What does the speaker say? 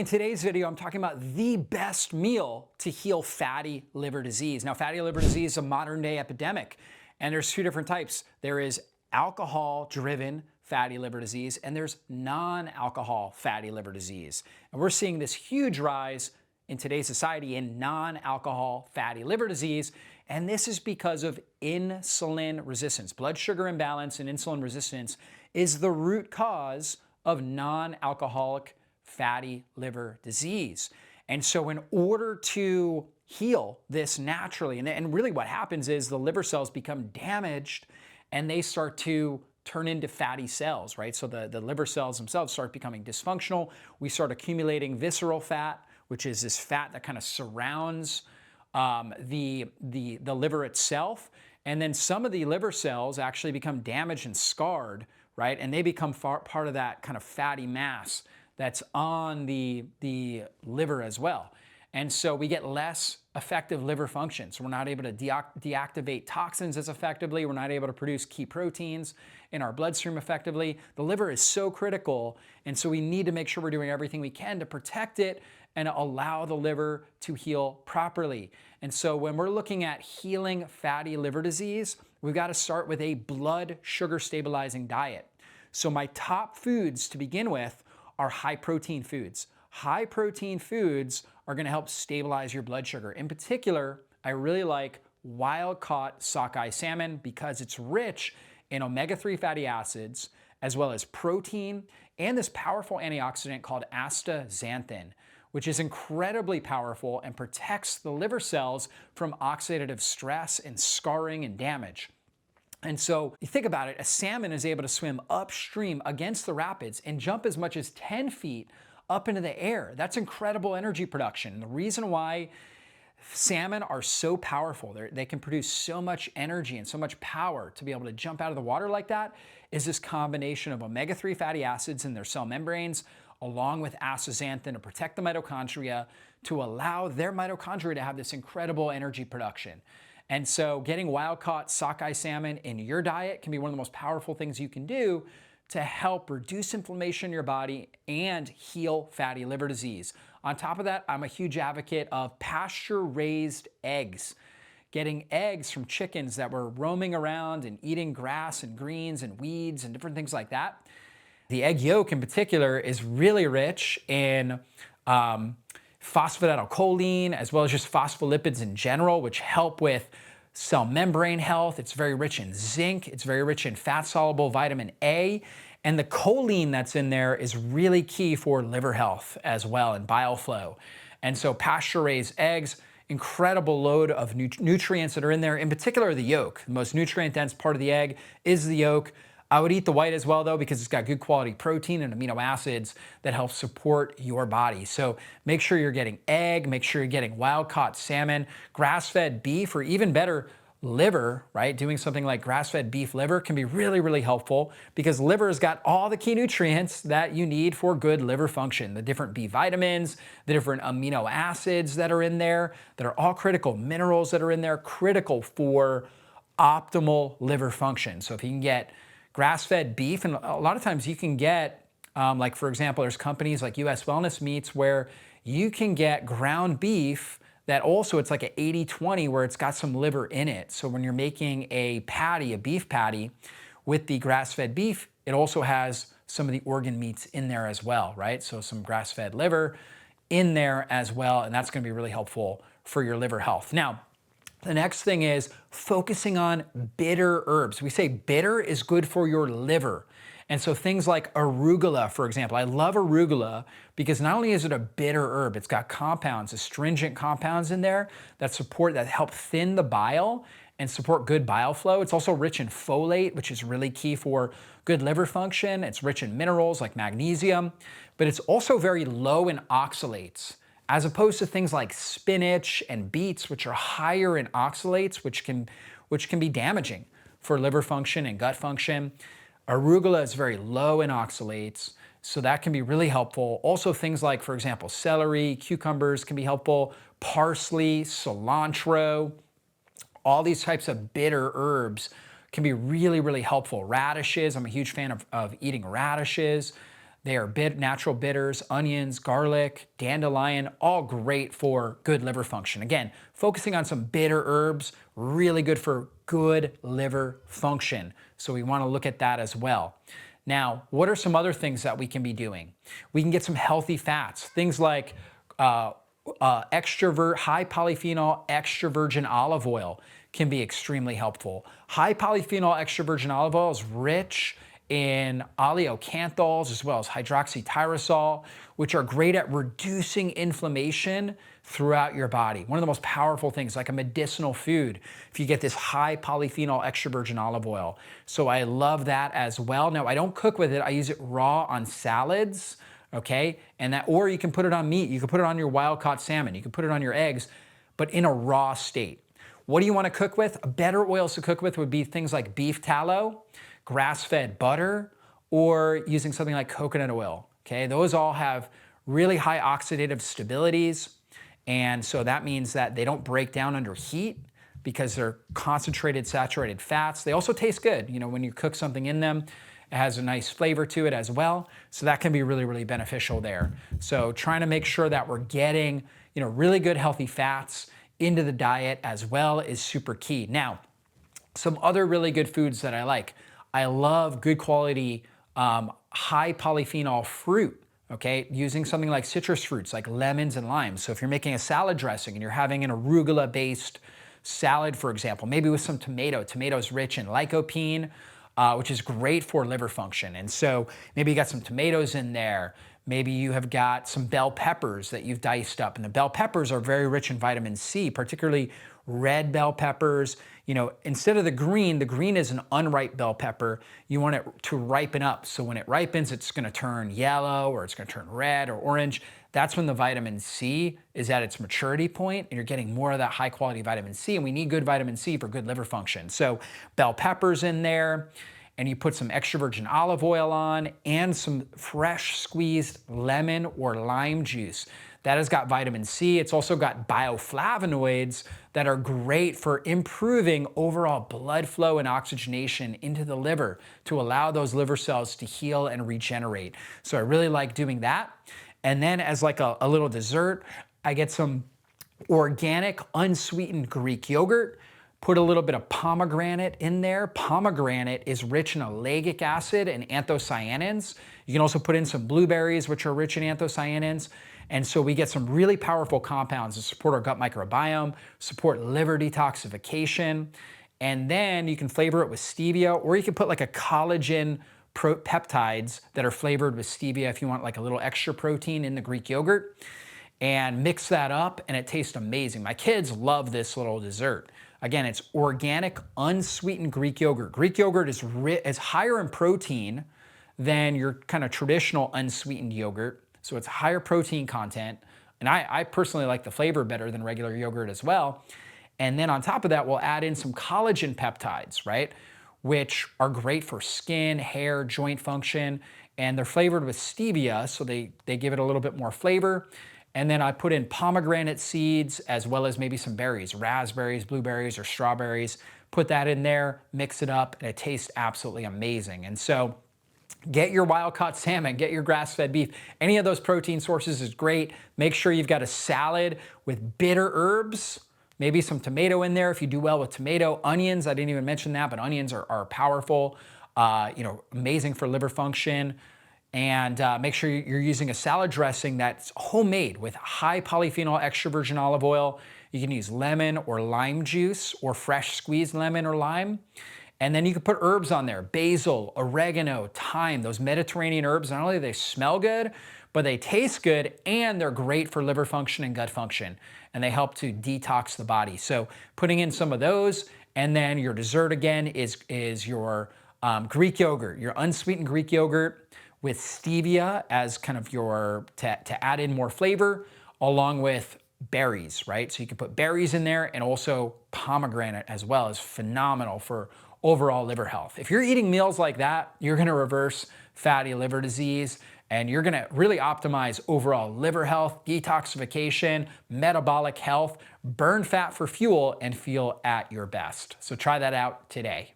in today's video, I'm talking about the best meal to heal fatty liver disease. Now, fatty liver disease is a modern day epidemic, and there's two different types. There is alcohol-driven fatty liver disease, and there's non-alcohol fatty liver disease. And we're seeing this huge rise in today's society in non-alcohol fatty liver disease, and this is because of insulin resistance. Blood sugar imbalance and insulin resistance is the root cause of non-alcoholic fatty liver disease. And so in order to heal this naturally, and really what happens is the liver cells become damaged and they start to turn into fatty cells, right? So the liver cells themselves start becoming dysfunctional. We start accumulating visceral fat, which is this fat that kind of surrounds the liver itself. And then some of the liver cells actually become damaged and scarred, right? And they become part of that kind of fatty mass that's on the liver as well. And so we get less effective liver function. So we're not able to deactivate toxins as effectively. We're not able to produce key proteins in our bloodstream effectively. The liver is so critical, and so we need to make sure we're doing everything we can to protect it and allow the liver to heal properly. And so when we're looking at healing fatty liver disease, we've got to start with a blood sugar stabilizing diet. So my top foods to begin with are high protein foods. High protein foods are going to help stabilize your blood sugar. In particular, I really like wild-caught sockeye salmon because it's rich in omega-3 fatty acids, as well as protein, and this powerful antioxidant called astaxanthin, which is incredibly powerful and protects the liver cells from oxidative stress and scarring and damage. And so you think about it, a salmon is able to swim upstream against the rapids and jump as much as 10 feet up into the air. That's incredible energy production. And the reason why salmon are so powerful, they can produce so much energy and so much power to be able to jump out of the water like that, is this combination of omega-3 fatty acids in their cell membranes, along with astaxanthin to protect the mitochondria, to allow their mitochondria to have this incredible energy production. And so getting wild-caught sockeye salmon in your diet can be one of the most powerful things you can do to help reduce inflammation in your body and heal fatty liver disease. On top of that, I'm a huge advocate of pasture-raised eggs. Getting eggs from chickens that were roaming around and eating grass and greens and weeds and different things like that. The egg yolk in particular is really rich in phosphatidylcholine, as well as just phospholipids in general, which help with cell membrane health. It's very rich in zinc. It's very rich in fat-soluble vitamin A. And the choline that's in there is really key for liver health as well and bile flow. And so pasture-raised eggs, incredible load of nutrients that are in there, in particular the yolk. The most nutrient-dense part of the egg is the yolk. I would eat the white as well, though, because it's got good quality protein and amino acids that help support your body. So make sure you're getting egg, make sure you're getting wild-caught salmon, grass-fed beef, or even better, liver, right? Doing something like grass-fed beef liver can be really, really helpful because liver has got all the key nutrients that you need for good liver function. The different B vitamins, the different amino acids that are in there, that are all critical, minerals that are in there, critical for optimal liver function. So if you can get grass-fed beef, and a lot of times you can get, like for example, there's companies like US Wellness Meats where you can get ground beef that also it's like an 80-20 where it's got some liver in it. So when you're making a patty, a beef patty with the grass-fed beef, it also has some of the organ meats in there as well, right? So some grass-fed liver in there as well, and that's gonna be really helpful for your liver health. Now, the next thing is focusing on bitter herbs. We say bitter is good for your liver. And so things like arugula, for example. I love arugula because not only is it a bitter herb, it's got compounds, astringent compounds in there that help thin the bile and support good bile flow. It's also rich in folate, which is really key for good liver function. It's rich in minerals like magnesium, but it's also very low in oxalates, as opposed to things like spinach and beets, which are higher in oxalates, which can be damaging for liver function and gut function. Arugula is very low in oxalates, so that can be really helpful. Also things like, for example, celery, cucumbers can be helpful, parsley, cilantro, all these types of bitter herbs can be really, really helpful. Radishes, I'm a huge fan of eating radishes. They are natural bitters, onions, garlic, dandelion, all great for good liver function. Again, focusing on some bitter herbs, really good for good liver function. So we want to look at that as well. Now, what are some other things that we can be doing? We can get some healthy fats, things like high polyphenol extra virgin olive oil can be extremely helpful. High polyphenol extra virgin olive oil is rich in oleocanthols as well as hydroxytyrosol, which are great at reducing inflammation throughout your body. One of the most powerful things, like a medicinal food, if you get this high polyphenol extra virgin olive oil. So I love that as well. Now, I don't cook with it. I use it raw on salads, okay? Or you can put it on meat. You can put it on your wild-caught salmon. You can put it on your eggs, but in a raw state. What do you want to cook with? Better oils to cook with would be things like beef tallow, grass-fed butter, or using something like coconut oil, okay? Those all have really high oxidative stabilities, and so that means that they don't break down under heat because they're concentrated saturated fats. They also taste good. You know, when you cook something in them, it has a nice flavor to it as well, so that can be really, really beneficial there. So trying to make sure that we're getting, you know, really good healthy fats into the diet as well is super key. Now, some other really good foods that I like. I love good quality, high polyphenol fruit, okay? Using something like citrus fruits, like lemons and limes. So if you're making a salad dressing and you're having an arugula-based salad, for example, maybe with some tomato. Tomato's rich in lycopene, which is great for liver function. And so maybe you got some tomatoes in there. Maybe you have got some bell peppers that you've diced up. And the bell peppers are very rich in vitamin C, particularly red bell peppers. You know, instead of the green is an unripe bell pepper. You want it to ripen up. So when it ripens, it's going to turn yellow or it's going to turn red or orange. That's when the vitamin C is at its maturity point and you're getting more of that high quality vitamin C. And we need good vitamin C for good liver function. So bell peppers in there, and you put some extra virgin olive oil on and some fresh squeezed lemon or lime juice. That has got vitamin C. It's also got bioflavonoids that are great for improving overall blood flow and oxygenation into the liver to allow those liver cells to heal and regenerate. So I really like doing that. And then as like a little dessert, I get some organic unsweetened Greek yogurt. Put a little bit of pomegranate in there. Pomegranate is rich in ellagic acid and anthocyanins. You can also put in some blueberries, which are rich in anthocyanins. And so we get some really powerful compounds to support our gut microbiome, support liver detoxification. And then you can flavor it with stevia, or you can put like a collagen peptides that are flavored with stevia if you want like a little extra protein in the Greek yogurt. And mix that up and it tastes amazing. My kids love this little dessert. Again, it's organic, unsweetened Greek yogurt. Greek yogurt is higher in protein than your kind of traditional unsweetened yogurt. So it's higher protein content. And I personally like the flavor better than regular yogurt as well. And then on top of that, we'll add in some collagen peptides, right? Which are great for skin, hair, joint function. And they're flavored with stevia, so they give it a little bit more flavor. And then I put in pomegranate seeds as well as maybe some berries, raspberries, blueberries, or strawberries. Put that in there, mix it up, and it tastes absolutely amazing. And so get your wild-caught salmon, get your grass-fed beef. Any of those protein sources is great. Make sure you've got a salad with bitter herbs, maybe some tomato in there if you do well with tomato. Onions, I didn't even mention that, but onions are powerful, amazing for liver function. And make sure you're using a salad dressing that's homemade with high polyphenol extra virgin olive oil. You can use lemon or lime juice or fresh squeezed lemon or lime. And then you can put herbs on there, basil, oregano, thyme, those Mediterranean herbs. Not only do they smell good, but they taste good and they're great for liver function and gut function. And they help to detox the body. So putting in some of those, and then your dessert again is your Greek yogurt, your unsweetened Greek yogurt with stevia as kind of to add in more flavor, along with berries, right? So you can put berries in there, and also pomegranate as well is phenomenal for overall liver health. If you're eating meals like that, you're gonna reverse fatty liver disease, and you're gonna really optimize overall liver health, detoxification, metabolic health, burn fat for fuel, and feel at your best. So try that out today.